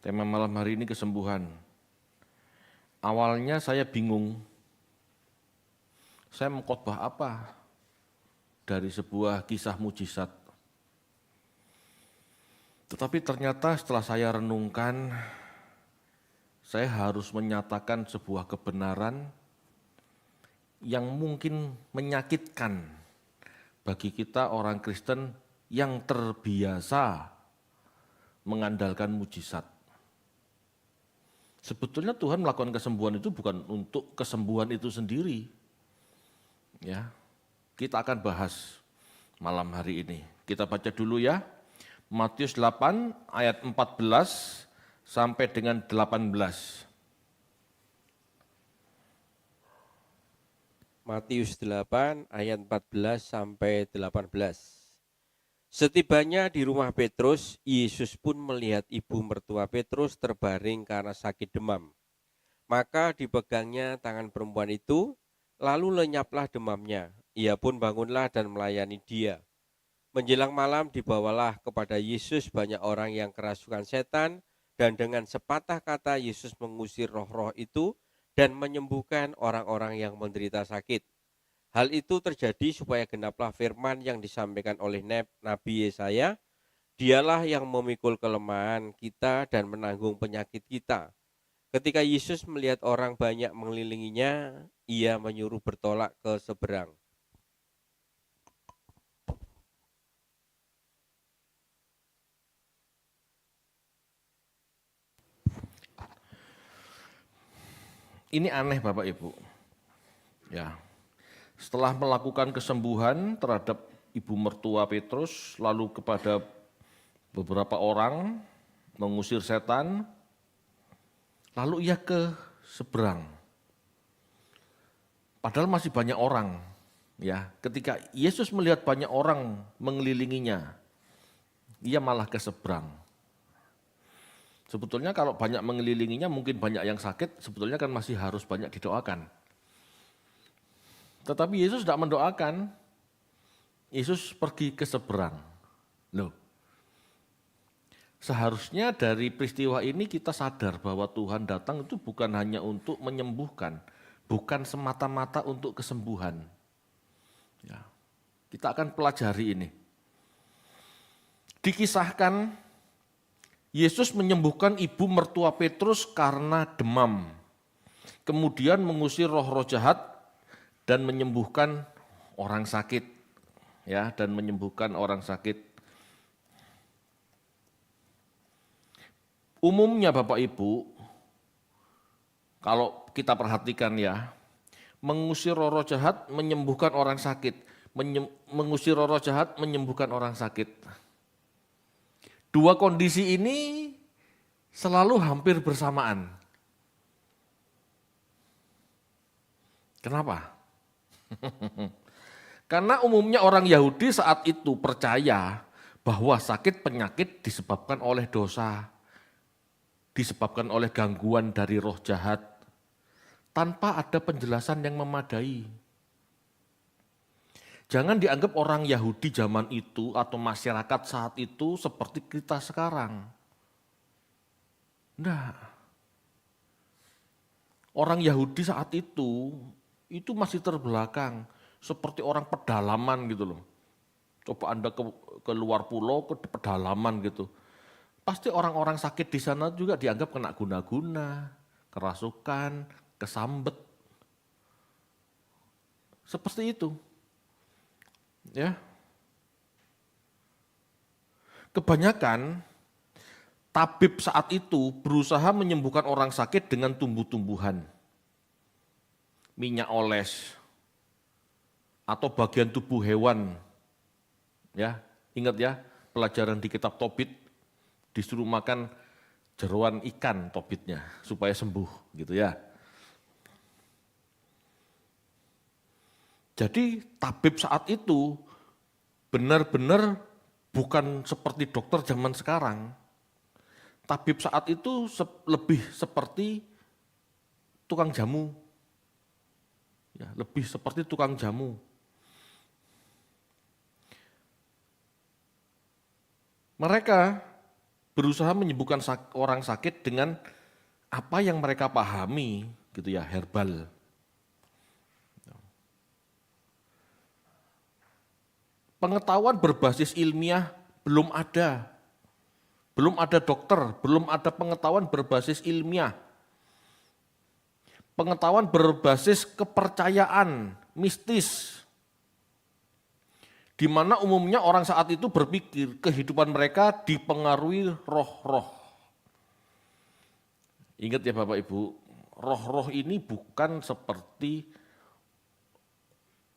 Tema malam hari ini kesembuhan. Awalnya saya bingung, saya mengkhotbah apa dari sebuah kisah mujizat. Tetapi ternyata setelah saya renungkan, saya harus menyatakan sebuah kebenaran yang mungkin menyakitkan bagi kita orang Kristen yang terbiasa mengandalkan mujizat. Sebetulnya Tuhan melakukan kesembuhan itu bukan untuk kesembuhan itu sendiri. Ya, kita akan bahas malam hari ini. Kita baca dulu ya. Matius 8 ayat 14 sampai dengan 18. Matius 8 ayat 14 sampai 18. Setibanya di rumah Petrus, Yesus pun melihat ibu mertua Petrus terbaring karena sakit demam. Maka dipegangnya tangan perempuan itu, lalu lenyaplah demamnya. Ia pun bangunlah dan melayani dia. Menjelang malam dibawalah kepada Yesus banyak orang yang kerasukan setan, dan dengan sepatah kata Yesus mengusir roh-roh itu dan menyembuhkan orang-orang yang menderita sakit. Hal itu terjadi supaya genaplah firman yang disampaikan oleh Nabi Yesaya, dialah yang memikul kelemahan kita dan menanggung penyakit kita. Ketika Yesus melihat orang banyak mengelilinginya, ia menyuruh bertolak ke seberang. Ini aneh Bapak Ibu. Ya. Setelah melakukan kesembuhan terhadap ibu mertua Petrus, lalu kepada beberapa orang mengusir setan, lalu ia ke seberang. Padahal masih banyak orang. Ya, ketika Yesus melihat banyak orang mengelilinginya, ia malah ke seberang. Sebetulnya kalau banyak mengelilinginya, mungkin banyak yang sakit, sebetulnya kan masih harus banyak didoakan. Tetapi Yesus tidak mendoakan, Yesus pergi ke seberang. Loh, seharusnya dari peristiwa ini kita sadar bahwa Tuhan datang itu bukan hanya untuk menyembuhkan, bukan semata-mata untuk kesembuhan. Ya, kita akan pelajari ini. Dikisahkan Yesus menyembuhkan ibu mertua Petrus karena demam. Kemudian mengusir roh-roh jahat dan menyembuhkan orang sakit. Ya, dan menyembuhkan orang sakit. Umumnya Bapak Ibu, kalau kita perhatikan ya, mengusir roh-roh jahat menyembuhkan orang sakit, mengusir roh-roh jahat menyembuhkan orang sakit. Dua kondisi ini selalu hampir bersamaan. Kenapa? Karena umumnya orang Yahudi saat itu percaya bahwa sakit penyakit disebabkan oleh dosa, disebabkan oleh gangguan dari roh jahat, tanpa ada penjelasan yang memadai. Jangan dianggap orang Yahudi zaman itu atau masyarakat saat itu seperti kita sekarang. Nah, orang Yahudi saat itu masih terbelakang, seperti orang pedalaman gitu loh. Coba Anda ke luar pulau, ke pedalaman gitu. Pasti orang-orang sakit di sana juga dianggap kena guna-guna, kerasukan, kesambet. Seperti itu. Ya. Kebanyakan tabib saat itu berusaha menyembuhkan orang sakit dengan tumbuh-tumbuhan. Minyak oles atau bagian tubuh hewan. Ya, ingat ya, pelajaran di kitab Tobit disuruh makan jeroan ikan tobitnya supaya sembuh gitu ya. Jadi tabib saat itu benar-benar bukan seperti dokter zaman sekarang. Tabib saat itu lebih seperti tukang jamu. Ya, lebih seperti tukang jamu. Mereka berusaha menyembuhkan orang sakit dengan apa yang mereka pahami, gitu ya, herbal. Pengetahuan berbasis ilmiah belum ada. Belum ada dokter, belum ada pengetahuan berbasis ilmiah. Pengetahuan berbasis kepercayaan, mistis. Di mana umumnya orang saat itu berpikir kehidupan mereka dipengaruhi roh-roh. Ingat ya Bapak Ibu, roh-roh ini bukan seperti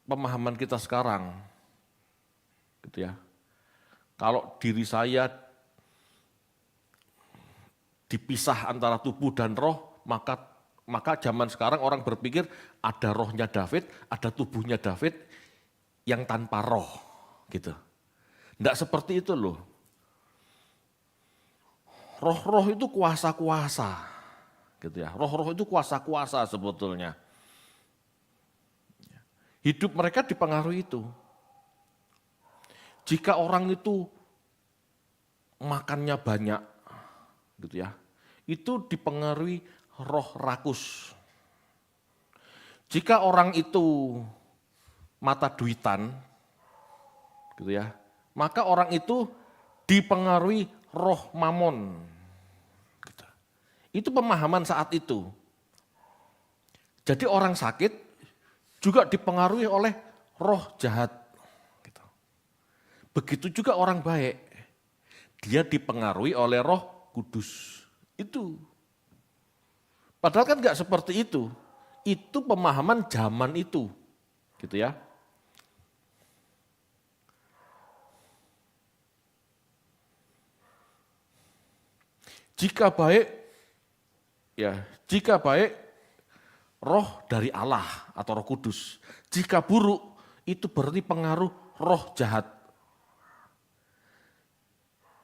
pemahaman kita sekarang. Gitu ya. Kalau diri saya dipisah antara tubuh dan roh, maka zaman sekarang orang berpikir ada rohnya David, ada tubuhnya David yang tanpa roh, gitu. Enggak seperti itu loh. Roh-roh itu kuasa-kuasa, gitu ya. Roh-roh itu kuasa-kuasa sebetulnya. Hidup mereka dipengaruhi itu. Jika orang itu makannya banyak, gitu ya, itu dipengaruhi roh rakus. Jika orang itu mata duitan, gitu ya, maka orang itu dipengaruhi roh mamon. Gitu. Itu pemahaman saat itu. Jadi orang sakit juga dipengaruhi oleh roh jahat. Begitu juga orang baik, dia dipengaruhi oleh Roh Kudus. Itu. Padahal kan enggak seperti itu. Itu pemahaman zaman itu. Gitu ya. Jika baik roh dari Allah atau Roh Kudus. Jika buruk itu berarti pengaruh roh jahat.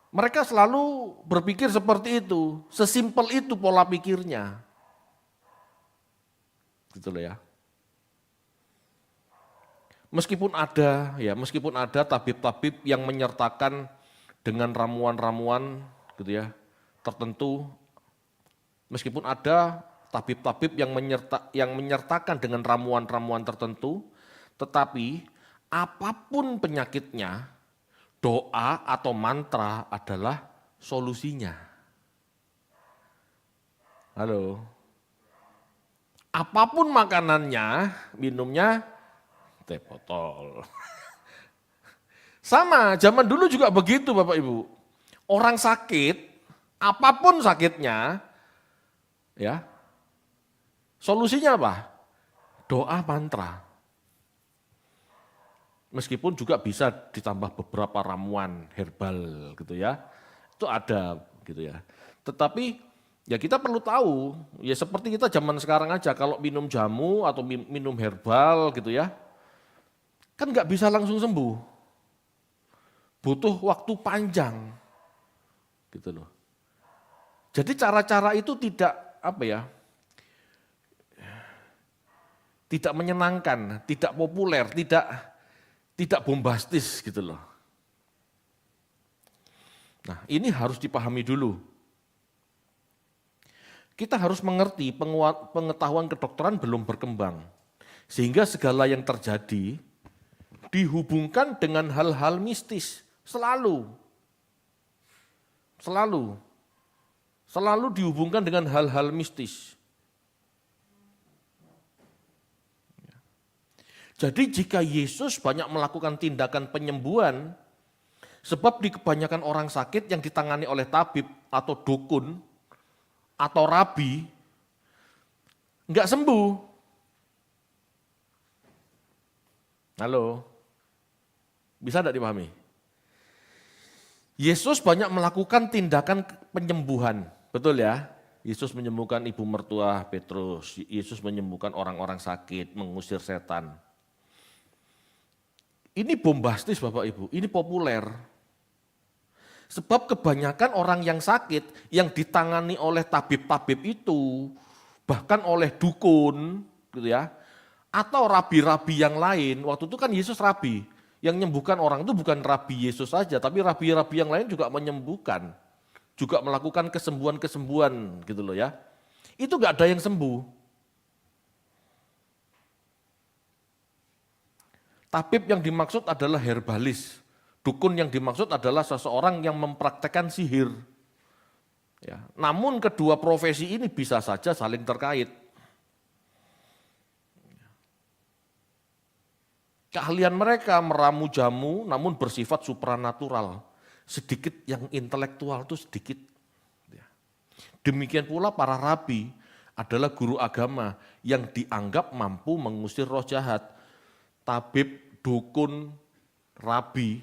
Mereka selalu berpikir seperti itu, sesimpel itu pola pikirnya. Gitu loh ya. Meskipun ada tabib-tabib yang menyertakan dengan ramuan-ramuan gitu ya, tertentu. Meskipun ada tabib-tabib yang menyertakan dengan ramuan-ramuan tertentu, tetapi apapun penyakitnya, doa atau mantra adalah solusinya. Halo. Apapun makanannya, minumnya teh botol. Sama, zaman dulu juga begitu Bapak Ibu. Orang sakit, apapun sakitnya, ya, solusinya apa? Doa mantra. Meskipun juga bisa ditambah beberapa ramuan herbal gitu ya. Itu ada gitu ya. Tetapi ya kita perlu tahu, ya seperti kita zaman sekarang aja kalau minum jamu atau minum herbal gitu ya. Kan nggak bisa langsung sembuh. Butuh waktu panjang. Gitu loh. Jadi cara-cara itu tidak tidak menyenangkan, tidak populer, tidak bombastis gitu loh. Nah ini harus dipahami dulu. Kita harus mengerti pengetahuan kedokteran belum berkembang. Sehingga segala yang terjadi dihubungkan dengan hal-hal mistis. Selalu dihubungkan dengan hal-hal mistis. Jadi jika Yesus banyak melakukan tindakan penyembuhan, sebab di kebanyakan orang sakit yang ditangani oleh tabib atau dukun atau rabi, enggak sembuh. Halo, bisa enggak dipahami? Yesus banyak melakukan tindakan penyembuhan, betul ya? Yesus menyembuhkan ibu mertua Petrus, Yesus menyembuhkan orang-orang sakit, mengusir setan. Ini bombastis Bapak Ibu, ini populer. Sebab kebanyakan orang yang sakit, yang ditangani oleh tabib-tabib itu, bahkan oleh dukun, gitu ya, atau rabi-rabi yang lain. Waktu itu kan Yesus rabi, yang menyembuhkan orang itu bukan rabi Yesus saja, tapi rabi-rabi yang lain juga menyembuhkan. juga melakukan kesembuhan-kesembuhan gitu loh ya. Itu nggak ada yang sembuh. Tabib yang dimaksud adalah herbalis. Dukun yang dimaksud adalah seseorang yang mempraktekkan sihir. Ya, namun kedua profesi ini bisa saja saling terkait. Keahlian mereka meramu jamu namun bersifat supranatural. Sedikit yang intelektual itu sedikit. Demikian pula para rabi adalah guru agama yang dianggap mampu mengusir roh jahat. Tabib, dukun, rabi,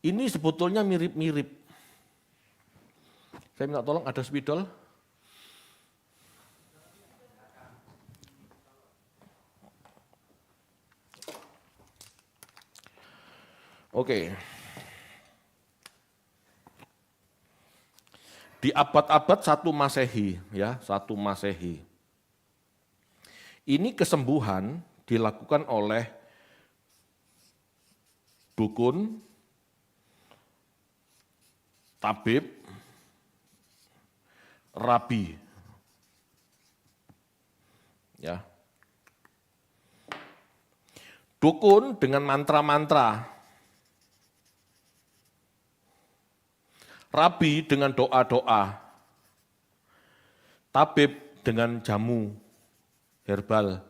ini sebetulnya mirip-mirip. Saya minta tolong ada spidol. Oke. Di abad-abad 1 Masehi, ya, 1 Masehi. Ini kesembuhan dilakukan oleh dukun, tabib, rabi. Ya. Dukun dengan mantra-mantra. Rabi dengan doa-doa, tabib dengan jamu herbal.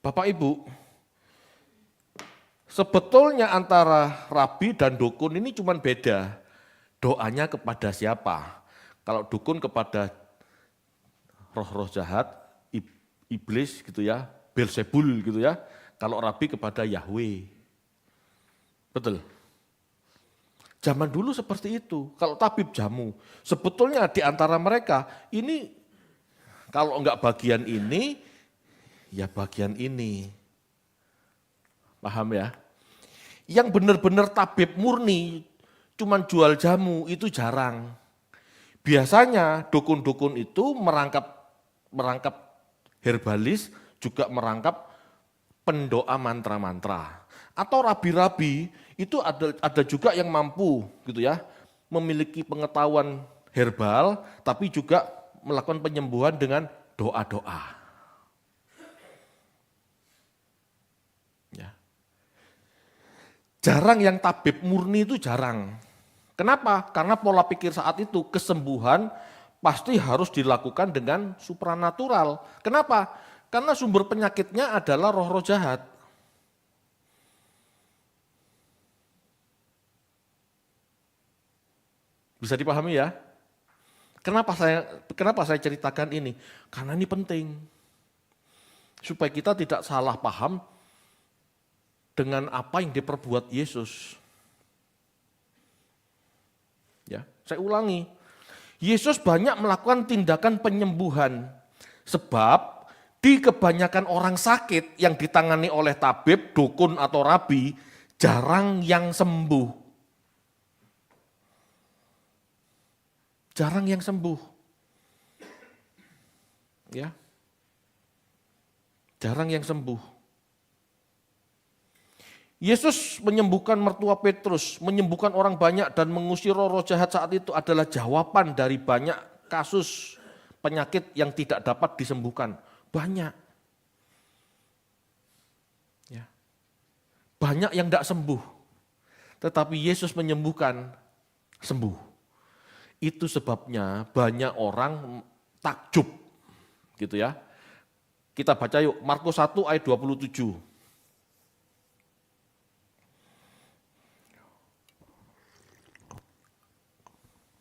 Bapak Ibu, sebetulnya antara rabi dan dukun ini cuma beda. Doanya kepada siapa? Kalau dukun kepada roh-roh jahat, iblis gitu ya, Beelzebul gitu ya. Kalau rabi kepada Yahweh. Betul. Zaman dulu seperti itu. Kalau tabib jamu, sebetulnya di antara mereka ini kalau enggak bagian ini, ya bagian ini. Paham ya? Yang benar-benar tabib murni, cuman jual jamu itu jarang. Biasanya dukun-dukun itu merangkap herbalis, juga merangkap pendoa mantra-mantra. Atau rabi-rabi itu ada juga yang mampu gitu ya, memiliki pengetahuan herbal tapi juga melakukan penyembuhan dengan doa-doa. Ya. Jarang yang tabib murni itu jarang. Kenapa? Karena pola pikir saat itu kesembuhan pasti harus dilakukan dengan supranatural. Kenapa? Karena sumber penyakitnya adalah roh-roh jahat. Bisa dipahami ya? Kenapa saya ceritakan ini? Karena ini penting. Supaya kita tidak salah paham dengan apa yang diperbuat Yesus. Ya, saya ulangi. Yesus banyak melakukan tindakan penyembuhan. Sebab di kebanyakan orang sakit yang ditangani oleh tabib, dukun atau rabi, jarang yang sembuh. Jarang yang sembuh. Ya. Jarang yang sembuh. Yesus menyembuhkan mertua Petrus, menyembuhkan orang banyak dan mengusir roh-roh jahat saat itu adalah jawaban dari banyak kasus penyakit yang tidak dapat disembuhkan. Banyak. Ya. Banyak yang tidak sembuh. Tetapi Yesus menyembuhkan, sembuh. Itu sebabnya banyak orang takjub gitu ya. Kita baca yuk Markus 1 ayat 27.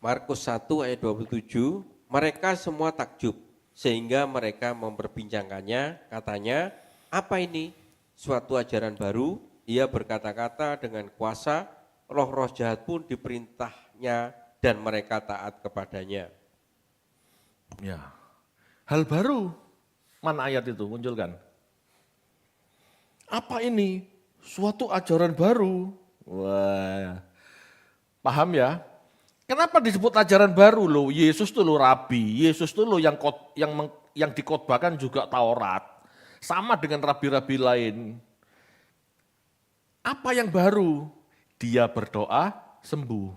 Markus 1 ayat 27, mereka semua takjub sehingga mereka memperbincangkannya, katanya, apa ini? Suatu ajaran baru, ia berkata-kata dengan kuasa, roh-roh jahat pun diperintahnya dan mereka taat kepadanya. Ya. Hal baru. Mana ayat itu munculkan? Apa ini? Suatu ajaran baru. Wah. Paham ya? Kenapa disebut ajaran baru loh? Yesus tuh lo rabi, Yesus tuh lo yang dikhotbahkan juga Taurat. Sama dengan rabi-rabi lain. Apa yang baru? Dia berdoa sembuh.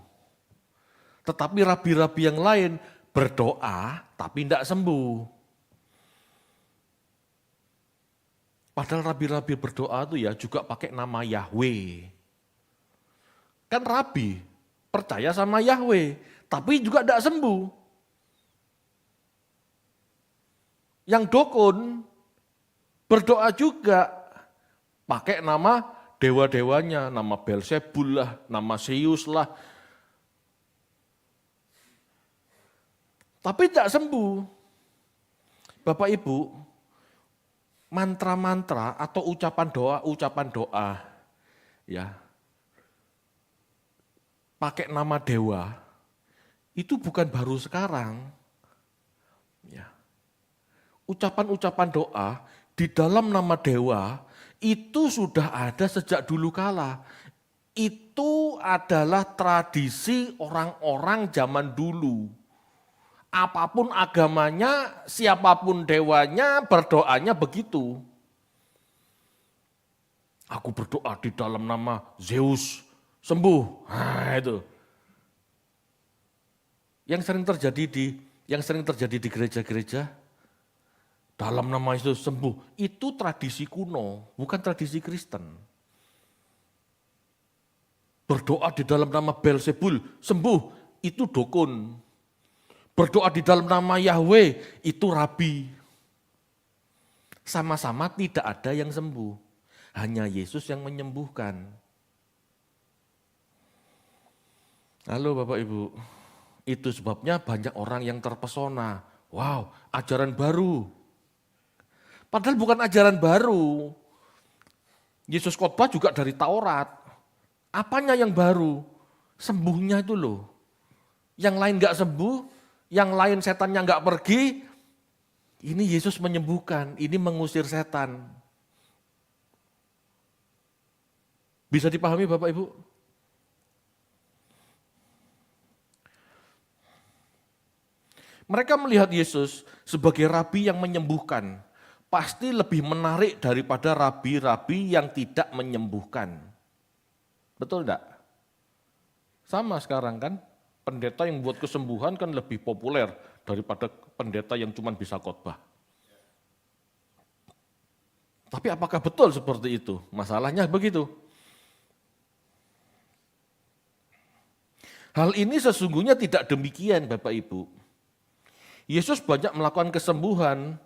Tetapi rabi-rabi yang lain berdoa tapi tidak sembuh. Padahal rabi-rabi berdoa itu ya juga pakai nama Yahweh. Kan rabi percaya sama Yahweh, tapi juga tidak sembuh. Yang dukun berdoa juga pakai nama dewa-dewanya, nama Belzebul lah, nama Zeus lah. Tapi tidak sembuh. Bapak Ibu, mantra-mantra atau ucapan doa ya, pakai nama dewa, itu bukan baru sekarang. Ya. Ucapan-ucapan doa di dalam nama dewa itu sudah ada sejak dulu kala. Itu adalah tradisi orang-orang zaman dulu. Apapun agamanya, siapapun dewanya, berdoanya begitu. Aku berdoa di dalam nama Zeus, sembuh. Nah, itu. Yang sering terjadi di gereja-gereja, dalam nama Yesus sembuh, itu tradisi kuno, bukan tradisi Kristen. Berdoa di dalam nama Belzebul, sembuh, itu dukun. Berdoa di dalam nama Yahweh, itu rabi. Sama-sama tidak ada yang sembuh. Hanya Yesus yang menyembuhkan. Halo Bapak Ibu, itu sebabnya banyak orang yang terpesona. Wow, ajaran baru. Padahal bukan ajaran baru. Yesus khotbah juga dari Taurat. Apanya yang baru? Sembuhnya itu loh. Yang lain gak sembuh, yang lain setannya nggak pergi, ini Yesus menyembuhkan, ini mengusir setan. Bisa dipahami Bapak Ibu? Mereka melihat Yesus sebagai rabi yang menyembuhkan, pasti lebih menarik daripada rabi-rabi yang tidak menyembuhkan. Betul enggak? Sama sekarang kan? Pendeta yang buat kesembuhan kan lebih populer daripada pendeta yang cuma bisa khotbah. Tapi apakah betul seperti itu? Masalahnya begitu. Hal ini sesungguhnya tidak demikian Bapak Ibu. Yesus banyak melakukan kesembuhan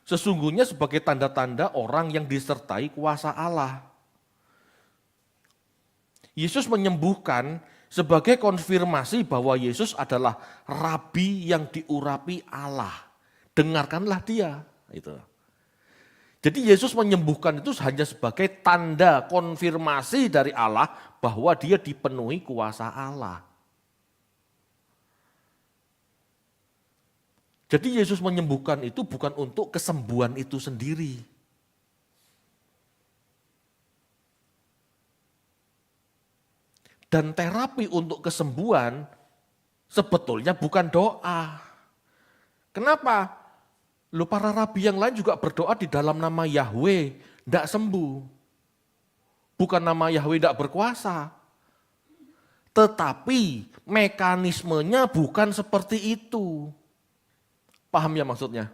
sesungguhnya sebagai tanda-tanda orang yang disertai kuasa Allah. Yesus menyembuhkan sebagai konfirmasi bahwa Yesus adalah rabi yang diurapi Allah. Dengarkanlah dia. Itu. Jadi Yesus menyembuhkan itu hanya sebagai tanda konfirmasi dari Allah bahwa dia dipenuhi kuasa Allah. Jadi Yesus menyembuhkan itu bukan untuk kesembuhan itu sendiri. Dan terapi untuk kesembuhan sebetulnya bukan doa. Kenapa? Loh, para rabi yang lain juga berdoa di dalam nama Yahweh, tidak sembuh. Bukan nama Yahweh tidak berkuasa. Tetapi mekanismenya bukan seperti itu. Paham ya maksudnya?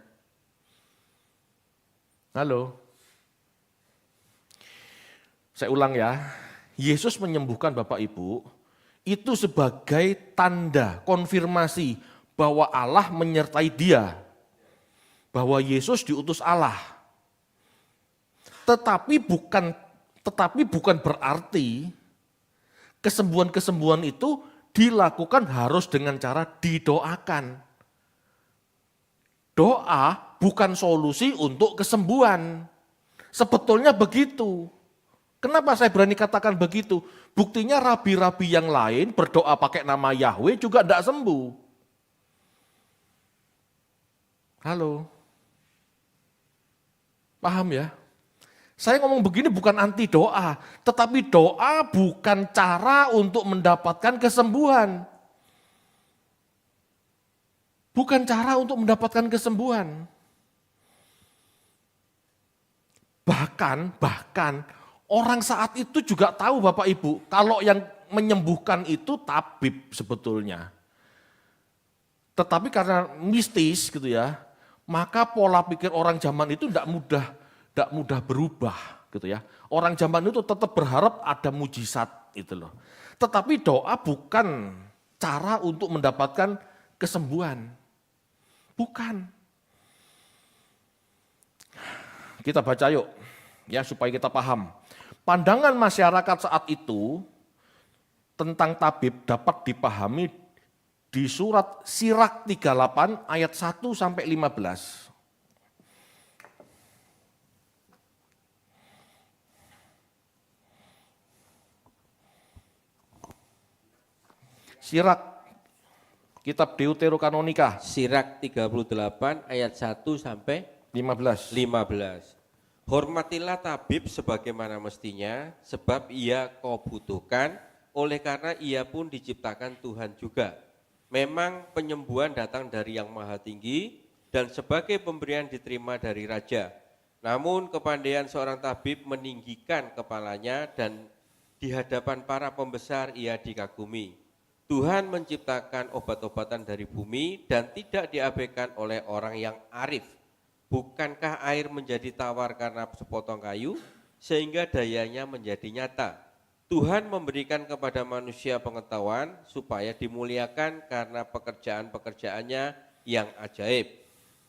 Halo? Saya ulang ya. Yesus menyembuhkan Bapak Ibu, itu sebagai tanda konfirmasi bahwa Allah menyertai dia. Bahwa Yesus diutus Allah. Tetapi bukan berarti kesembuhan-kesembuhan itu dilakukan harus dengan cara didoakan. Doa bukan solusi untuk kesembuhan. Sebetulnya begitu. Kenapa saya berani katakan begitu? Buktinya rabi-rabi yang lain berdoa pakai nama Yahweh juga tidak sembuh. Halo? Paham ya? Saya ngomong begini bukan anti doa, tetapi doa bukan cara untuk mendapatkan kesembuhan. Bukan cara untuk mendapatkan kesembuhan. Bahkan orang saat itu juga tahu Bapak Ibu, kalau yang menyembuhkan itu tabib sebetulnya. Tetapi karena mistis gitu ya, maka pola pikir orang zaman itu tidak mudah berubah gitu ya. Orang zaman itu tetap berharap ada mujizat itu loh. Tetapi doa bukan cara untuk mendapatkan kesembuhan. Bukan. Kita baca yuk ya supaya kita paham. Pandangan masyarakat saat itu tentang tabib dapat dipahami di surat Sirak 38 ayat 1 sampai 15. Sirak, kitab Deuterokanonika Sirak 38 ayat 1 sampai 15. 15. Hormatilah tabib sebagaimana mestinya, sebab ia kau butuhkan, oleh karena ia pun diciptakan Tuhan juga. Memang penyembuhan datang dari Yang Maha Tinggi, dan sebagai pemberian diterima dari Raja. Namun kepandaian seorang tabib meninggikan kepalanya, dan di hadapan para pembesar ia dikagumi. Tuhan menciptakan obat-obatan dari bumi dan tidak diabaikan oleh orang yang arif. Bukankah air menjadi tawar karena sepotong kayu, sehingga dayanya menjadi nyata? Tuhan memberikan kepada manusia pengetahuan supaya dimuliakan karena pekerjaan-pekerjaannya yang ajaib.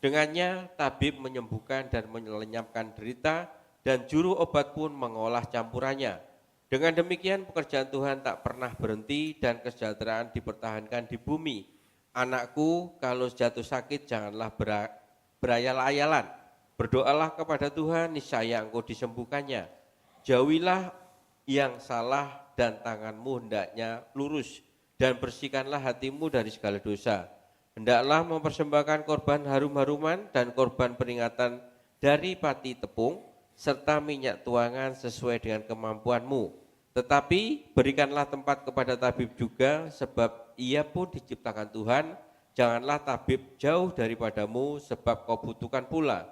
Dengannya tabib menyembuhkan dan melenyapkan derita, dan juru obat pun mengolah campurannya. Dengan demikian pekerjaan Tuhan tak pernah berhenti dan kesejahteraan dipertahankan di bumi. Anakku, kalau jatuh sakit janganlah berayal-ayalan. Berdoalah kepada Tuhan, niscaya engkau disembuhkannya. Jauhilah yang salah dan tanganmu hendaknya lurus, dan bersihkanlah hatimu dari segala dosa. Hendaklah mempersembahkan korban harum-haruman dan korban peringatan dari pati tepung, serta minyak tuangan sesuai dengan kemampuanmu. Tetapi berikanlah tempat kepada tabib juga, sebab ia pun diciptakan Tuhan. Janganlah tabib jauh daripadamu, sebab kau butuhkan pula.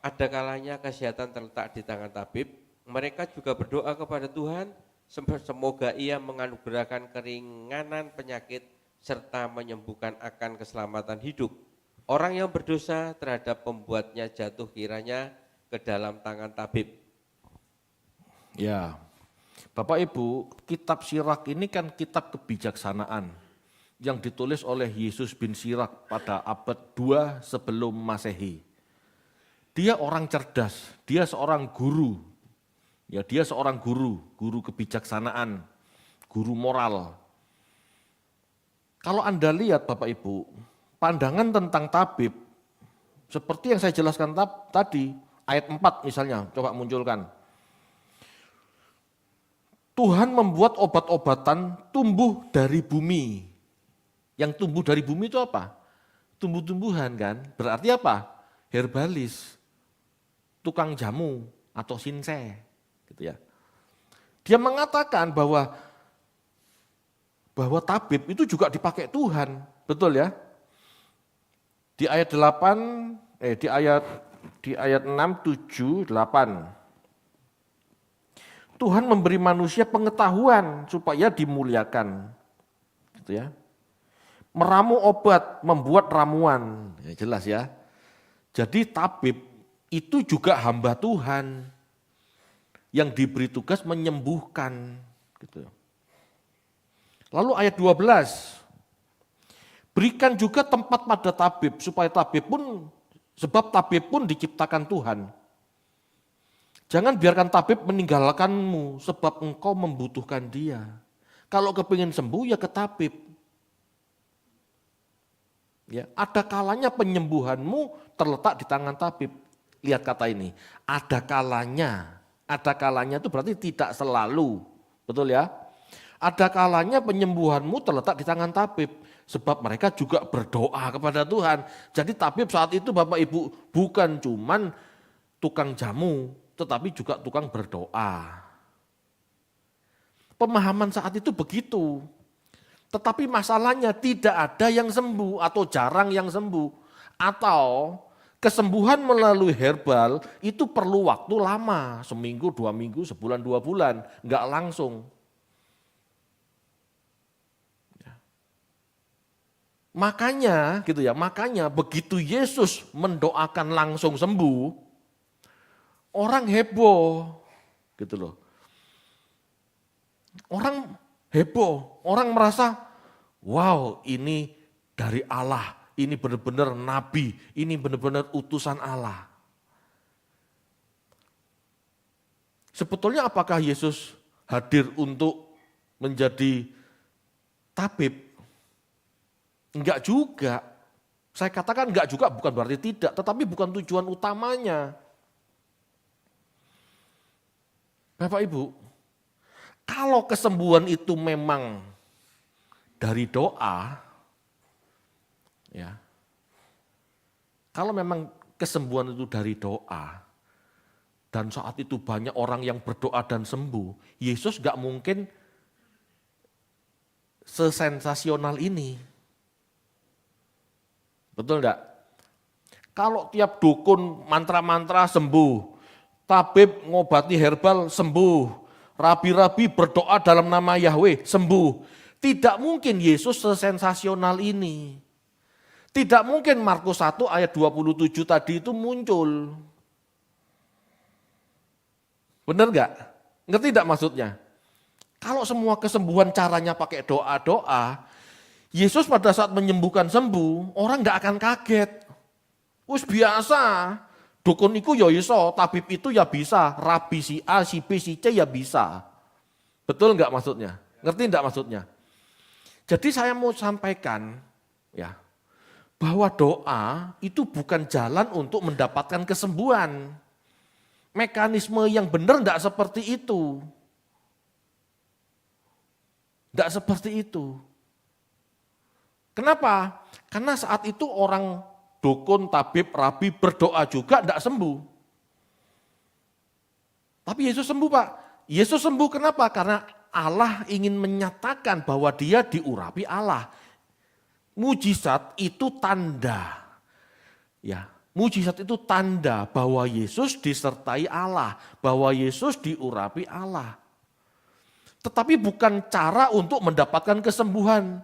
Ada kalanya kesehatan terletak di tangan tabib, mereka juga berdoa kepada Tuhan, semoga ia menganugerahkan keringanan penyakit, serta menyembuhkan akan keselamatan hidup. Orang yang berdosa terhadap pembuatnya jatuh kiranya ke dalam tangan tabib. Ya, Bapak Ibu, kitab Sirak ini kan kitab kebijaksanaan yang ditulis oleh Yesus bin Sirak pada abad 2 sebelum Masehi. Dia orang cerdas, dia seorang guru. Ya, dia seorang guru kebijaksanaan, guru moral. Kalau Anda lihat Bapak Ibu, pandangan tentang tabib seperti yang saya jelaskan tadi, ayat 4 misalnya, coba munculkan. Tuhan membuat obat-obatan tumbuh dari bumi. Yang tumbuh dari bumi itu apa? Tumbuh-tumbuhan kan? Berarti apa? Herbalis, tukang jamu atau sinse, gitu ya. Dia mengatakan bahwa tabib itu juga dipakai Tuhan, betul ya? Di ayat 8, di ayat 6, 7, 8. Tuhan memberi manusia pengetahuan supaya dimuliakan, gitu ya. Meramu obat, membuat ramuan, ya jelas ya. Jadi tabib itu juga hamba Tuhan yang diberi tugas menyembuhkan, gitu. Lalu ayat 12, berikan juga tempat pada tabib supaya sebab tabib pun diciptakan Tuhan. Jangan biarkan tabib meninggalkanmu sebab engkau membutuhkan dia. Kalau kepingin sembuh ya ke tabib. Ya, ada kalanya penyembuhanmu terletak di tangan tabib. Lihat kata ini, ada kalanya. Ada kalanya itu berarti tidak selalu. Betul ya? Ada kalanya penyembuhanmu terletak di tangan tabib. Sebab mereka juga berdoa kepada Tuhan. Jadi tabib saat itu Bapak Ibu bukan cuman tukang jamu, tetapi juga tukang berdoa. Pemahaman saat itu begitu. Tetapi masalahnya tidak ada yang sembuh atau jarang yang sembuh. Atau kesembuhan melalui herbal itu perlu waktu lama. Seminggu, 2 minggu, sebulan, 2 bulan. Enggak langsung. Makanya gitu ya, makanya begitu Yesus mendoakan langsung sembuh, orang heboh gitu loh. Orang heboh, orang merasa, wow ini dari Allah, ini benar-benar nabi, ini benar-benar utusan Allah. Sebetulnya apakah Yesus hadir untuk menjadi tabib? Enggak juga. Saya katakan enggak juga bukan berarti tidak, tetapi bukan tujuan utamanya. Bapak Ibu, kalau kesembuhan itu memang dari doa, ya. Kalau memang kesembuhan itu dari doa, dan saat itu banyak orang yang berdoa dan sembuh, Yesus enggak mungkin sesensasional ini. Betul enggak? Kalau tiap dukun mantra-mantra sembuh, tabib ngobati herbal sembuh, rabi-rabi berdoa dalam nama Yahweh sembuh. Tidak mungkin Yesus sesensasional ini. Tidak mungkin Markus 1 ayat 27 tadi itu muncul. Benar enggak? Ngerti enggak maksudnya? Kalau semua kesembuhan caranya pakai doa-doa, Yesus pada saat menyembuhkan sembuh, orang enggak akan kaget. Wis biasa, dukun itu ya iso, tabib itu ya bisa, rabi si A, si B, si C ya bisa. Betul enggak maksudnya? Ngerti enggak maksudnya? Jadi saya mau sampaikan ya, bahwa doa itu bukan jalan untuk mendapatkan kesembuhan. Mekanisme yang benar enggak seperti itu. Enggak seperti itu. Kenapa? Karena saat itu orang dukun, tabib, rabi berdoa juga tidak sembuh. Tapi Yesus sembuh Pak. Yesus sembuh kenapa? Karena Allah ingin menyatakan bahwa dia diurapi Allah. Mujizat itu tanda. Ya, mujizat itu tanda bahwa Yesus disertai Allah, bahwa Yesus diurapi Allah. Tetapi bukan cara untuk mendapatkan kesembuhan.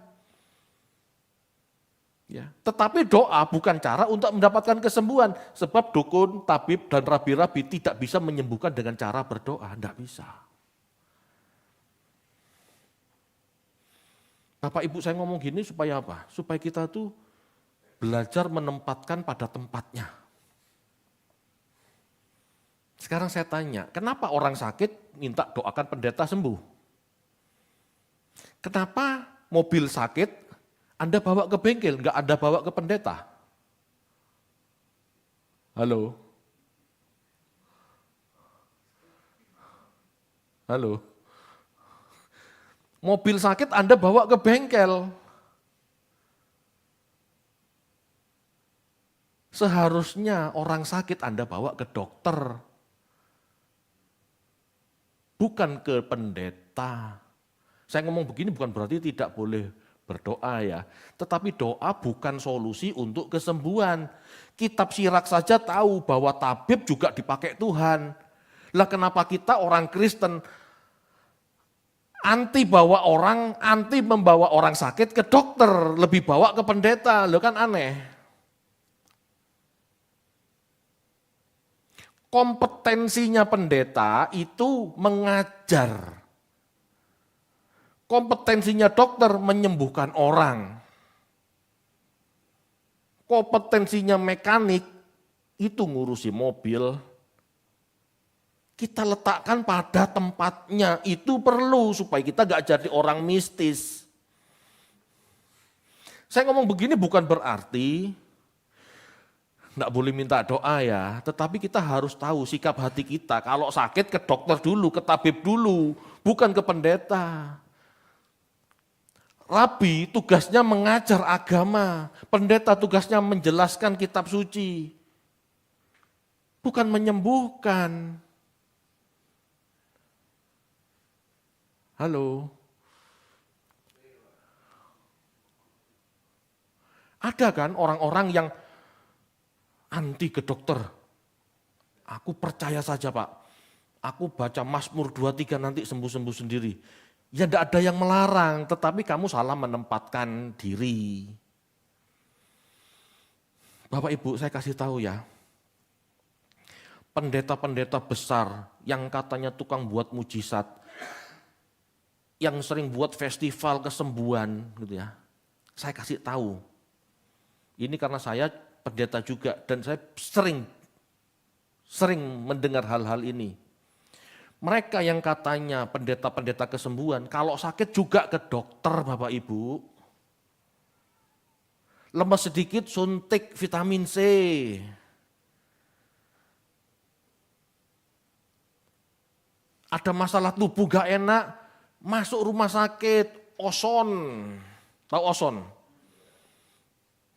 Ya, tetapi doa bukan cara untuk mendapatkan kesembuhan. Sebab dukun, tabib, dan rabi-rabi tidak bisa menyembuhkan dengan cara berdoa. Tidak bisa. Bapak Ibu saya ngomong gini supaya apa? Supaya kita tuh belajar menempatkan pada tempatnya. Sekarang saya tanya, kenapa orang sakit minta doakan pendeta sembuh? Kenapa mobil sakit Anda bawa ke bengkel, enggak Anda bawa ke pendeta? Halo? Halo? Mobil sakit Anda bawa ke bengkel. Seharusnya orang sakit Anda bawa ke dokter. Bukan ke pendeta. Saya ngomong begini bukan berarti tidak boleh berdoa ya, tetapi doa bukan solusi untuk kesembuhan. Kitab Sirak saja tahu bahwa tabib juga dipakai Tuhan. Lah kenapa kita orang Kristen anti membawa orang sakit ke dokter, lebih bawa ke pendeta, lo kan aneh. Kompetensinya pendeta itu mengajar. Kompetensinya dokter menyembuhkan orang. Kompetensinya mekanik itu ngurusi mobil. Kita letakkan pada tempatnya, itu perlu supaya kita gak jadi orang mistis. Saya ngomong begini bukan berarti enggak boleh minta doa ya, tetapi kita harus tahu sikap hati kita. Kalau sakit ke dokter dulu, ke tabib dulu, bukan ke pendeta. Rabi tugasnya mengajar agama, pendeta tugasnya menjelaskan kitab suci, bukan menyembuhkan. Halo? Ada kan orang-orang yang anti ke dokter. Aku percaya saja Pak, aku baca Mazmur 23 nanti sembuh-sembuh sendiri. Ya tidak ada yang melarang, tetapi kamu salah menempatkan diri. Bapak Ibu, saya kasih tahu ya. Pendeta-pendeta besar yang katanya tukang buat mujizat, yang sering buat festival kesembuhan gitu ya. Saya kasih tahu. Ini karena saya pendeta juga dan saya sering mendengar hal-hal ini. Mereka yang katanya pendeta-pendeta kesembuhan, kalau sakit juga ke dokter Bapak Ibu. Lemes sedikit suntik vitamin C. Ada masalah tubuh gak enak, masuk rumah sakit, oson. Tahu oson?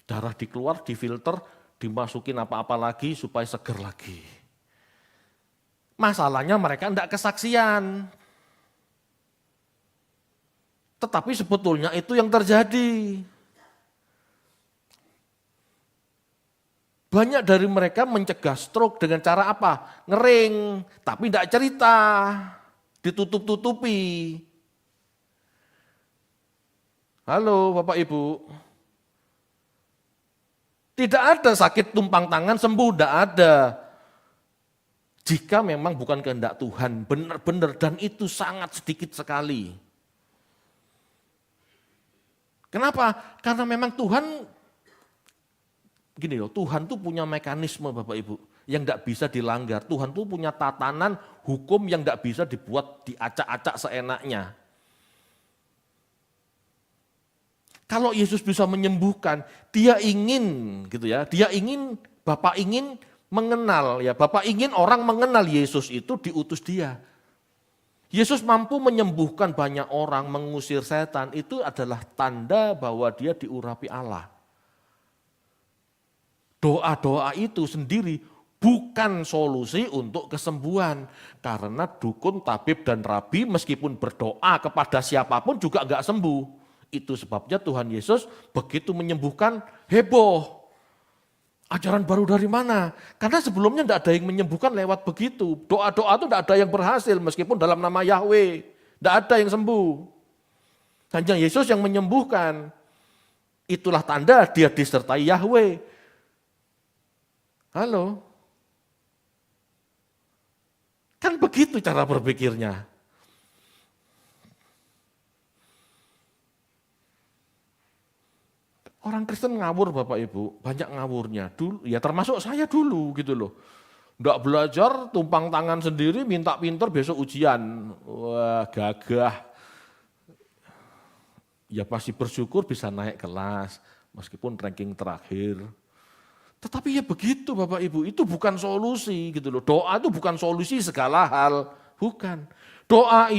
Darah dikeluar, difilter, dimasukin apa-apa lagi supaya seger lagi. Masalahnya mereka tidak kesaksian. Tetapi sebetulnya itu yang terjadi. Banyak dari mereka mencegah stroke dengan cara apa? Ngering, tapi tidak cerita, ditutup-tutupi. Halo Bapak Ibu. Tidak ada sakit tumpang tangan sembuh, tidak ada. Jika memang bukan kehendak Tuhan, benar-benar dan itu sangat sedikit sekali. Kenapa? Karena memang Tuhan, gini loh, Tuhan tuh punya mekanisme Bapak Ibu yang tidak bisa dilanggar. Tuhan tuh punya tatanan hukum yang tidak bisa dibuat diacak-acak seenaknya. Kalau Yesus bisa menyembuhkan, dia ingin gitu ya, dia ingin, Bapak ingin mengenal ya, Bapak ingin orang mengenal Yesus itu diutus dia. Yesus mampu menyembuhkan banyak orang, mengusir setan, itu adalah tanda bahwa dia diurapi Allah. Doa-doa itu sendiri bukan solusi untuk kesembuhan. Karena dukun, tabib, dan rabi meskipun berdoa kepada siapapun juga enggak sembuh. Itu sebabnya Tuhan Yesus begitu menyembuhkan heboh. Ajaran baru dari mana? Karena sebelumnya tidak ada yang menyembuhkan lewat begitu. Doa-doa itu tidak ada yang berhasil meskipun dalam nama Yahweh. Tidak ada yang sembuh. Hanya Yesus yang menyembuhkan. Itulah tanda dia disertai Yahweh. Halo? Kan begitu cara berpikirnya. Orang Kristen ngawur Bapak Ibu, banyak ngawurnya. Dulu, ya termasuk saya dulu gitu loh. Nggak belajar, tumpang tangan sendiri, minta pinter besok ujian. Wah gagah. Ya pasti bersyukur bisa naik kelas, meskipun ranking terakhir. Tetapi ya begitu Bapak Ibu, itu bukan solusi gitu loh. Doa itu bukan solusi segala hal, bukan. Doa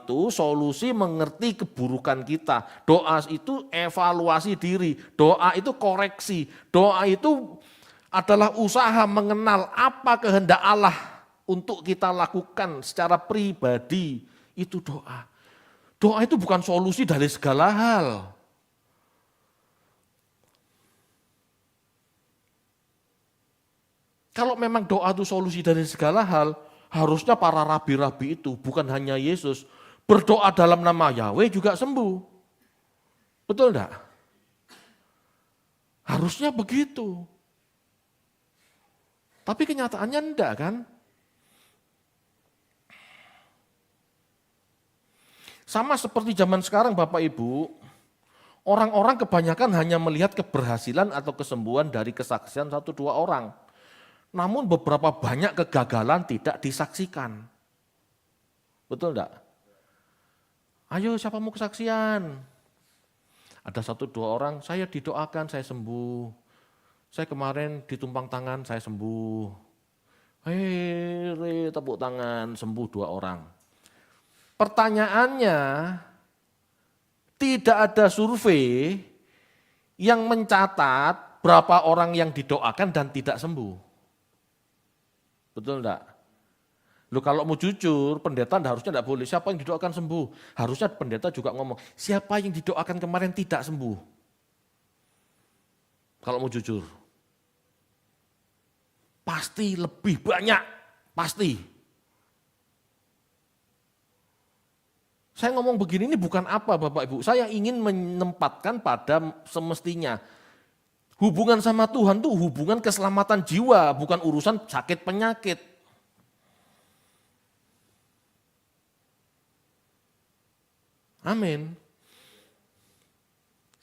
itu solusi mengerti keburukan kita. Doa itu evaluasi diri, doa itu koreksi. Doa itu adalah usaha mengenal apa kehendak Allah untuk kita lakukan secara pribadi. Itu doa. Doa itu bukan solusi dari segala hal. Kalau memang doa itu solusi dari segala hal, harusnya para rabi-rabi itu bukan hanya Yesus, berdoa dalam nama Yahweh juga sembuh. Betul enggak? Harusnya begitu. Tapi kenyataannya enggak kan? Sama seperti zaman sekarang Bapak Ibu, orang-orang kebanyakan hanya melihat keberhasilan atau kesembuhan dari kesaksian 1-2 orang. Namun beberapa banyak kegagalan tidak disaksikan. Betul enggak? Ayo siapa mau kesaksian? Ada 1-2 orang, saya didoakan, saya sembuh. Saya kemarin ditumpang tangan, saya sembuh. Hei, tepuk tangan, sembuh 2 orang. Pertanyaannya, tidak ada survei yang mencatat berapa orang yang didoakan dan tidak sembuh. Betul enggak? Loh kalau mau jujur, pendeta harusnya enggak boleh, siapa yang didoakan sembuh? Harusnya pendeta juga ngomong, siapa yang didoakan kemarin tidak sembuh? Kalau mau jujur. Pasti lebih banyak, pasti. Saya ngomong begini ini bukan apa Bapak Ibu, saya ingin menempatkan pada semestinya. Hubungan sama Tuhan tuh hubungan keselamatan jiwa, bukan urusan sakit penyakit. Amin.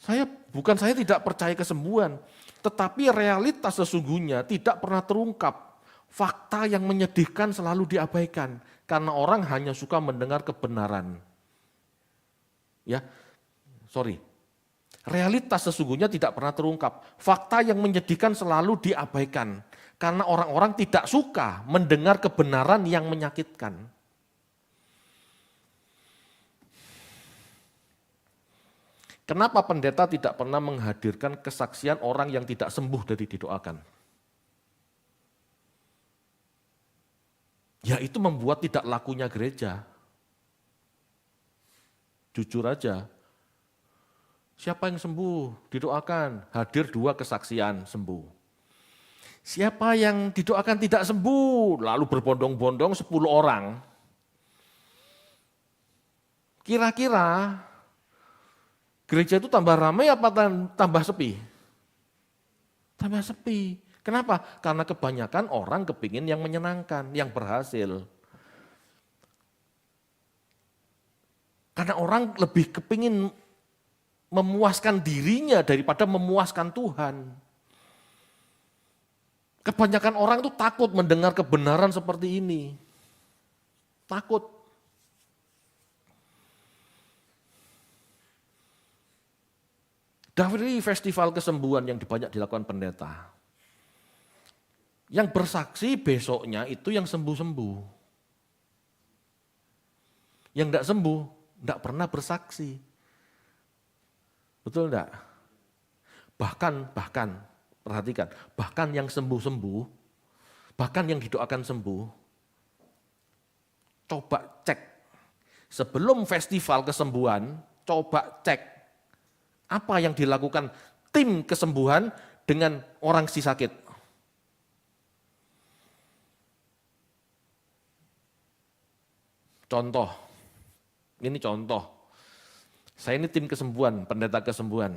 Saya tidak percaya kesembuhan, tetapi realitas sesungguhnya tidak pernah terungkap. Fakta yang menyedihkan selalu diabaikan karena orang hanya suka mendengar kebenaran. Ya, sorry. Realitas sesungguhnya tidak pernah terungkap. Fakta yang menyedihkan selalu diabaikan karena orang-orang tidak suka mendengar kebenaran yang menyakitkan. Kenapa pendeta tidak pernah menghadirkan kesaksian orang yang tidak sembuh dari didoakan? Ya itu membuat tidak lakunya gereja. Jujur aja. Siapa yang sembuh? Didoakan. Hadir 2 kesaksian sembuh. Siapa yang didoakan tidak sembuh? Lalu berbondong-bondong 10 orang. Kira-kira gereja itu tambah ramai apa tambah sepi? Tambah sepi. Kenapa? Karena kebanyakan orang kepingin yang menyenangkan, yang berhasil. Karena orang lebih kepingin memuaskan dirinya daripada memuaskan Tuhan. Kebanyakan orang itu takut mendengar kebenaran seperti ini. Takut. Dari festival kesembuhan yang banyak dilakukan pendeta. Yang bersaksi besoknya itu yang sembuh-sembuh. Yang tidak sembuh, tidak pernah bersaksi. Betul enggak? Bahkan, perhatikan, bahkan yang sembuh-sembuh, bahkan yang didoakan sembuh, coba cek. Sebelum festival kesembuhan, coba cek apa yang dilakukan tim kesembuhan dengan orang si sakit. Contoh, ini contoh. Saya ini tim kesembuhan, pendeta kesembuhan.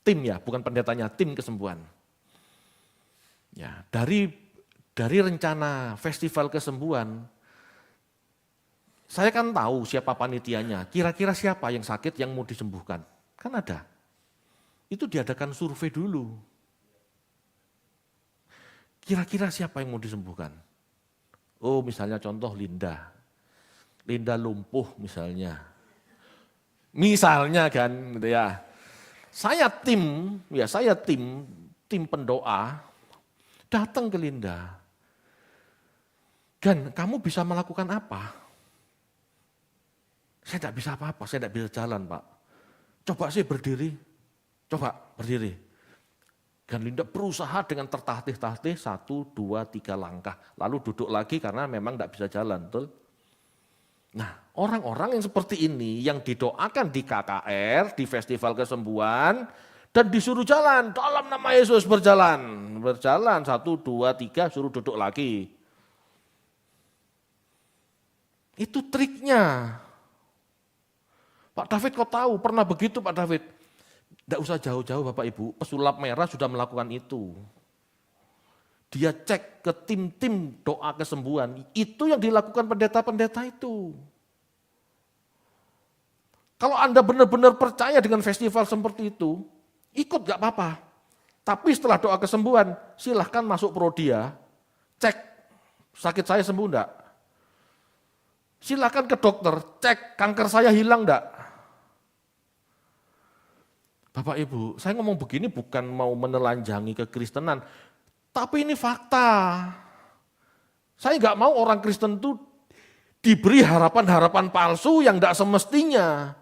Tim ya, bukan pendetanya, tim kesembuhan. Ya, dari rencana festival kesembuhan, saya kan tahu siapa panitianya, kira-kira siapa yang sakit yang mau disembuhkan. Kan ada. Itu diadakan survei dulu. Kira-kira siapa yang mau disembuhkan? Oh, misalnya contoh Linda lumpuh misalnya. Misalnya kan gitu ya. Saya tim pendoa datang ke Linda. Gan, kamu bisa melakukan apa? Saya tidak bisa apa-apa, saya tidak bisa jalan, Pak. Coba sih berdiri. Coba berdiri. Gan Linda berusaha dengan tertatih-tatih 1, 2, 3 langkah. Lalu duduk lagi karena memang tidak bisa jalan, betul? Nah, orang-orang yang seperti ini yang didoakan di KKR, di festival kesembuhan, dan disuruh jalan, dalam nama Yesus berjalan. Berjalan 1, 2, 3, suruh duduk lagi. Itu triknya. Pak David kok tahu, pernah begitu Pak David? Tidak usah jauh-jauh Bapak Ibu, pesulap merah sudah melakukan itu. Dia cek ke tim-tim doa kesembuhan, itu yang dilakukan pendeta-pendeta itu. Kalau Anda benar-benar percaya dengan festival seperti itu, ikut gak apa-apa. Tapi setelah doa kesembuhan, silahkan masuk Prodia, cek sakit saya sembuh enggak. Silahkan ke dokter, cek kanker saya hilang enggak. Bapak Ibu, saya ngomong begini bukan mau menelanjangi kekristenan, tapi ini fakta. Saya nggak mau orang Kristen itu diberi harapan-harapan palsu yang tidak semestinya.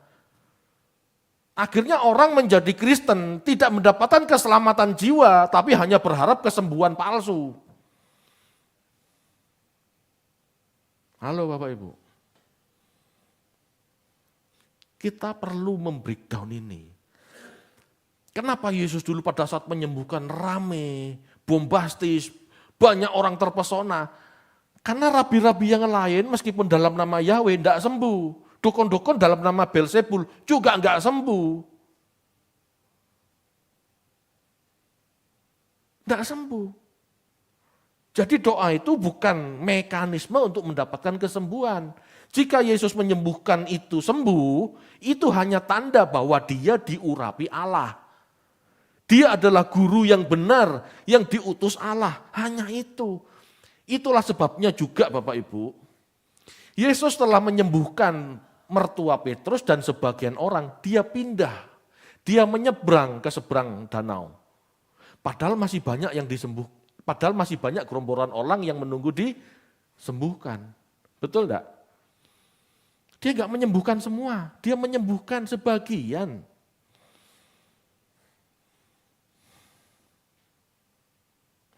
Akhirnya orang menjadi Kristen tidak mendapatkan keselamatan jiwa, tapi hanya berharap kesembuhan palsu. Halo Bapak Ibu. Kita perlu membreakdown ini. Kenapa Yesus dulu pada saat menyembuhkan rame, bombastis, banyak orang terpesona? Karena rabi-rabi yang lain meskipun dalam nama Yahweh tidak sembuh. Dukun-dukun dalam nama Belzebul juga enggak sembuh. Tidak sembuh. Jadi doa itu bukan mekanisme untuk mendapatkan kesembuhan. Jika Yesus menyembuhkan itu sembuh, itu hanya tanda bahwa dia diurapi Allah. Dia adalah guru yang benar, yang diutus Allah. Hanya itu. Itulah sebabnya juga Bapak Ibu, Yesus telah menyembuhkan mertua Petrus dan sebagian orang, dia pindah. Dia menyeberang ke seberang danau. Padahal masih banyak yang disembuhkan. Padahal masih banyak gerombolan orang yang menunggu disembuhkan. Betul enggak? Dia enggak menyembuhkan semua, dia menyembuhkan sebagian.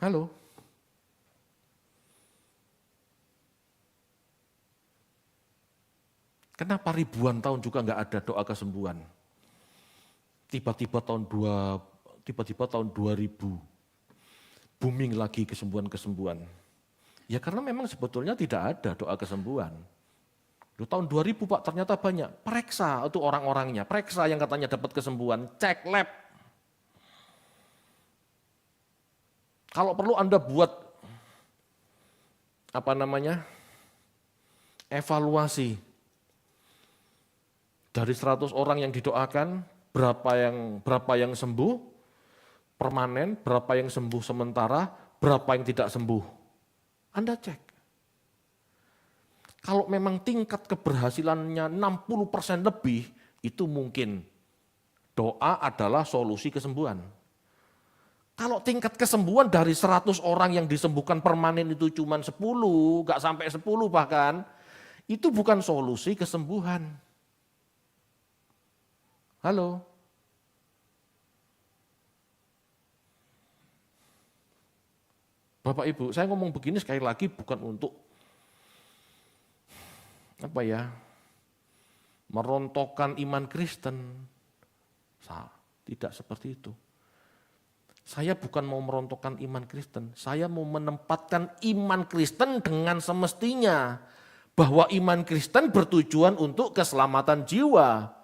Halo? Kenapa ribuan tahun juga enggak ada doa kesembuhan? Tiba-tiba tahun 2000 booming lagi kesembuhan-kesembuhan. Ya karena memang sebetulnya tidak ada doa kesembuhan. Tahun 2000 Pak ternyata banyak. Periksa itu orang-orangnya, periksa yang katanya dapat kesembuhan, cek lab. Kalau perlu Anda buat evaluasi. Dari 100 orang yang didoakan, berapa yang sembuh, permanen, berapa yang sembuh sementara, berapa yang tidak sembuh. Anda cek. Kalau memang tingkat keberhasilannya 60% lebih, itu mungkin doa adalah solusi kesembuhan. Kalau tingkat kesembuhan dari 100 orang yang disembuhkan permanen itu cuma 10, gak sampai 10 bahkan, itu bukan solusi kesembuhan. Halo? Bapak Ibu, saya ngomong begini sekali lagi bukan untuk merontokkan iman Kristen. Tidak seperti itu. Saya bukan mau merontokkan iman Kristen, saya mau menempatkan iman Kristen dengan semestinya. Bahwa iman Kristen bertujuan untuk keselamatan jiwa.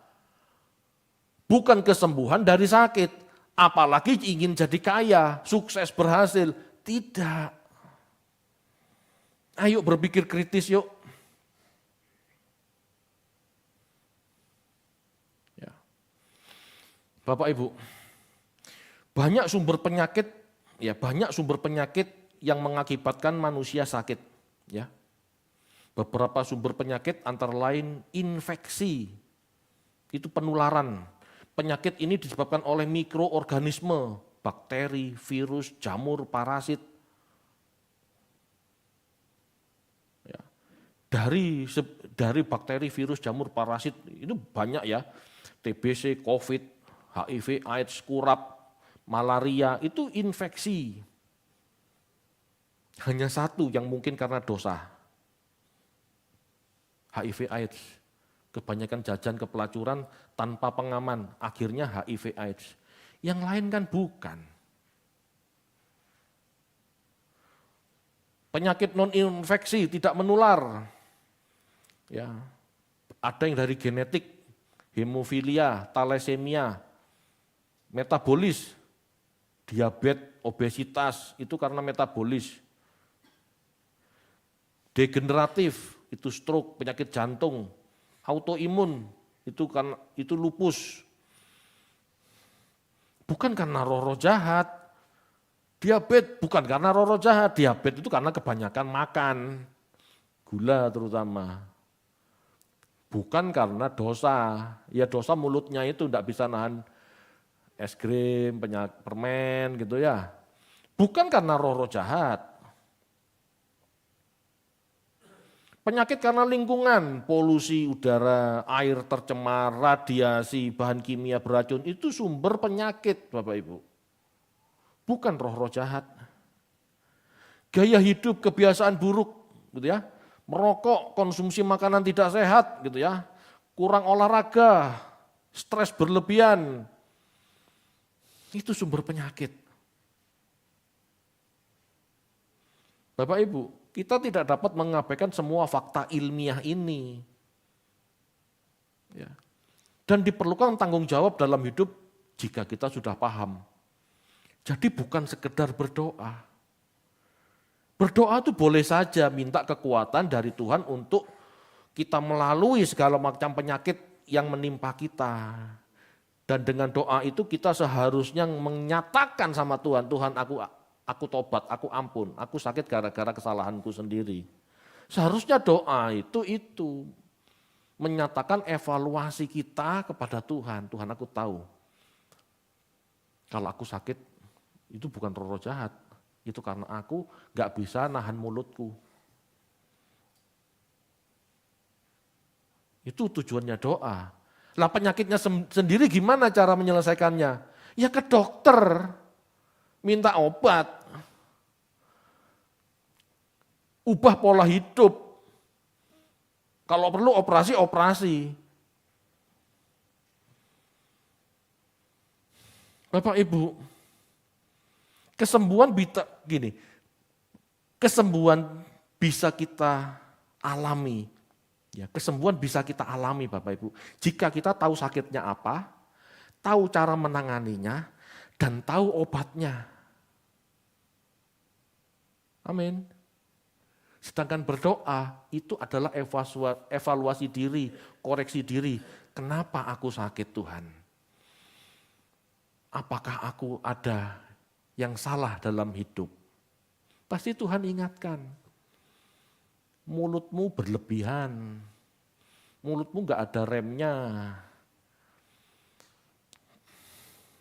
Bukan kesembuhan dari sakit. Apalagi ingin jadi kaya, sukses, berhasil. Tidak. Ayo berpikir kritis yuk. Ya. Bapak Ibu, banyak sumber penyakit yang mengakibatkan manusia sakit. Ya. Beberapa sumber penyakit antara lain infeksi, itu penularan. Penyakit ini disebabkan oleh mikroorganisme, bakteri, virus, jamur, parasit. Ya. Dari bakteri, virus, jamur, parasit itu banyak ya. TBC, COVID, HIV, AIDS, kurap, malaria itu infeksi. Hanya satu yang mungkin karena dosa. HIV, AIDS. Kebanyakan jajan kepelacuran tanpa pengaman, akhirnya HIV, AIDS. Yang lain kan bukan. Penyakit non-infeksi tidak menular. Ya. Ada yang dari genetik, hemofilia, thalassemia, metabolis, diabetes, obesitas, itu karena metabolis. Degeneratif, itu stroke, penyakit jantung, autoimun, itu lupus. Bukan karena roh-roh jahat. Diabetes bukan karena roh-roh jahat. Diabetes itu karena kebanyakan makan. Gula terutama. Bukan karena dosa. Ya dosa mulutnya itu tidak bisa nahan es krim, permen gitu ya. Bukan karena roh-roh jahat. Penyakit karena lingkungan, polusi udara, air tercemar, radiasi, bahan kimia beracun, itu sumber penyakit Bapak Ibu. Bukan roh-roh jahat. Gaya hidup, kebiasaan buruk gitu ya. Merokok, konsumsi makanan tidak sehat gitu ya. Kurang olahraga, stres berlebihan. Itu sumber penyakit. Bapak Ibu, kita tidak dapat mengabaikan semua fakta ilmiah ini. Ya. Dan diperlukan tanggung jawab dalam hidup jika kita sudah paham. Jadi bukan sekedar berdoa. Berdoa itu boleh saja minta kekuatan dari Tuhan untuk kita melalui segala macam penyakit yang menimpa kita. Dan dengan doa itu kita seharusnya menyatakan sama Tuhan, Tuhan aku tobat, aku ampun, aku sakit gara-gara kesalahanku sendiri. Seharusnya doa itu menyatakan evaluasi kita kepada Tuhan. Tuhan, aku tahu kalau aku sakit itu bukan roh jahat, itu karena aku gak bisa nahan mulutku. Itu tujuannya doa. Lah penyakitnya sendiri gimana cara menyelesaikannya? Ya ke dokter, minta obat, ubah pola hidup. Kalau perlu operasi. Bapak Ibu, kesembuhan bisa kita alami. Ya, kesembuhan bisa kita alami Bapak Ibu. Jika kita tahu sakitnya apa, tahu cara menanganinya, dan tahu obatnya. Amin. Sedangkan berdoa itu adalah evaluasi diri, koreksi diri. Kenapa aku sakit Tuhan? Apakah aku ada yang salah dalam hidup? Pasti Tuhan ingatkan. Mulutmu berlebihan, mulutmu gak ada remnya.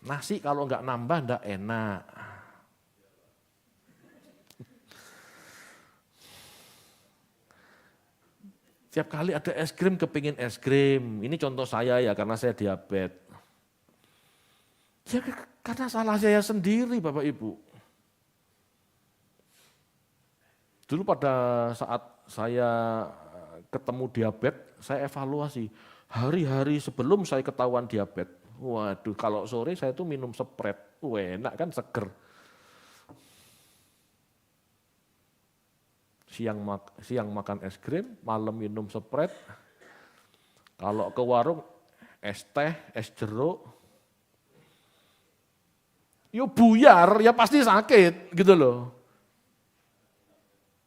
Nasi kalau gak nambah gak enak. Tiap kali ada es krim kepingin es krim. Ini contoh saya ya karena saya diabetes. Ya karena salah saya sendiri Bapak Ibu. Dulu pada saat saya ketemu diabetes, saya evaluasi. Hari-hari sebelum saya ketahuan diabetes, waduh kalau sore saya tuh minum Sprite, enak kan seger. Siang makan es krim, malam minum Sprite. Kalau ke warung, es teh, es jeruk. Yo buyar, ya pasti sakit gitu loh.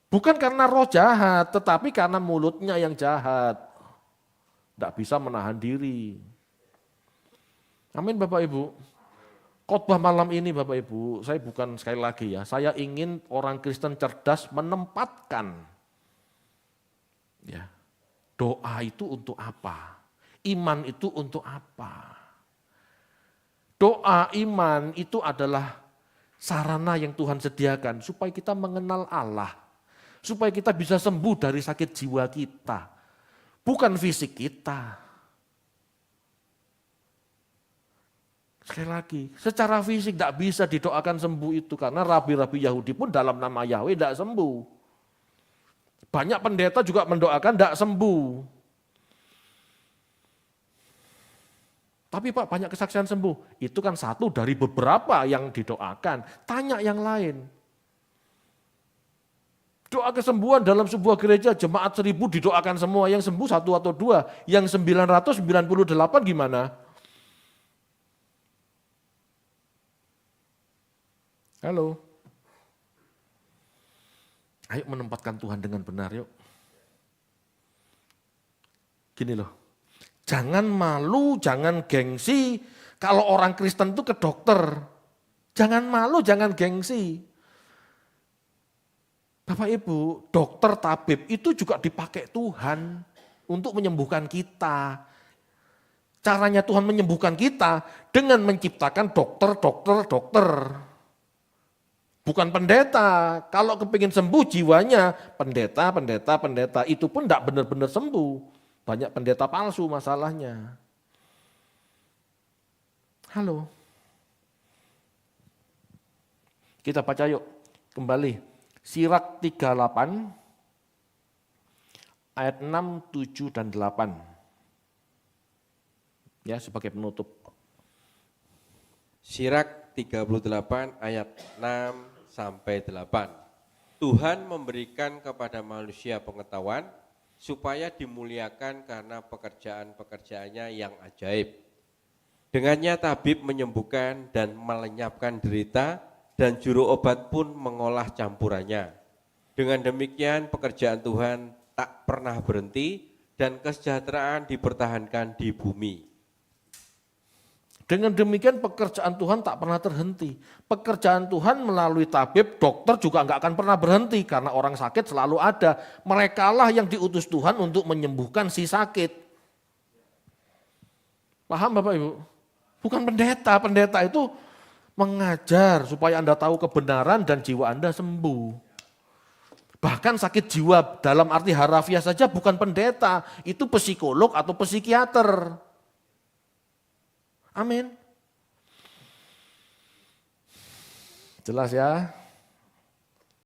Bukan karena roh jahat, tetapi karena mulutnya yang jahat. Tidak bisa menahan diri. Amin Bapak Ibu. Khotbah malam ini Bapak Ibu, saya bukan sekali lagi ya, saya ingin orang Kristen cerdas menempatkan ya, doa itu untuk apa? Iman itu untuk apa? Doa, iman itu adalah sarana yang Tuhan sediakan supaya kita mengenal Allah. Supaya kita bisa sembuh dari sakit jiwa kita, bukan fisik kita. Sekali lagi, secara fisik tidak bisa didoakan sembuh itu, karena rabi-rabi Yahudi pun dalam nama Yahweh tidak sembuh. Banyak pendeta juga mendoakan tidak sembuh. Tapi Pak banyak kesaksian sembuh, itu kan satu dari beberapa yang didoakan, tanya yang lain. Doa kesembuhan dalam sebuah gereja jemaat 1000 didoakan semua, yang sembuh 1 atau 2, yang 998 gimana? Halo. Ayo menempatkan Tuhan dengan benar yuk. Gini loh, jangan malu, jangan gengsi kalau orang Kristen itu ke dokter. Jangan malu, jangan gengsi. Bapak Ibu, dokter tabib itu juga dipakai Tuhan untuk menyembuhkan kita. Caranya Tuhan menyembuhkan kita dengan menciptakan dokter. Bukan pendeta. Kalau kepingin sembuh jiwanya, pendeta. Itu pun tidak benar-benar sembuh. Banyak pendeta palsu masalahnya. Halo. Kita baca yuk, kembali. Sirak 38 ayat 6, 7, dan 8. Ya, sebagai penutup. Sirak 38 ayat 6 sampai 8. Tuhan memberikan kepada manusia pengetahuan supaya dimuliakan karena pekerjaan-pekerjaannya yang ajaib. Dengannya tabib menyembuhkan dan melenyapkan derita, dan juru obat pun mengolah campurannya. Dengan demikian pekerjaan Tuhan tak pernah berhenti dan kesejahteraan dipertahankan di bumi. Dengan demikian pekerjaan Tuhan tak pernah terhenti. Pekerjaan Tuhan melalui tabib, dokter juga nggak akan pernah berhenti karena orang sakit selalu ada. Merekalah yang diutus Tuhan untuk menyembuhkan si sakit. Paham Bapak Ibu? Bukan pendeta, pendeta itu mengajar supaya Anda tahu kebenaran dan jiwa Anda sembuh. Bahkan sakit jiwa dalam arti harafiah saja bukan pendeta, itu psikolog atau psikiater. Amin. Jelas ya?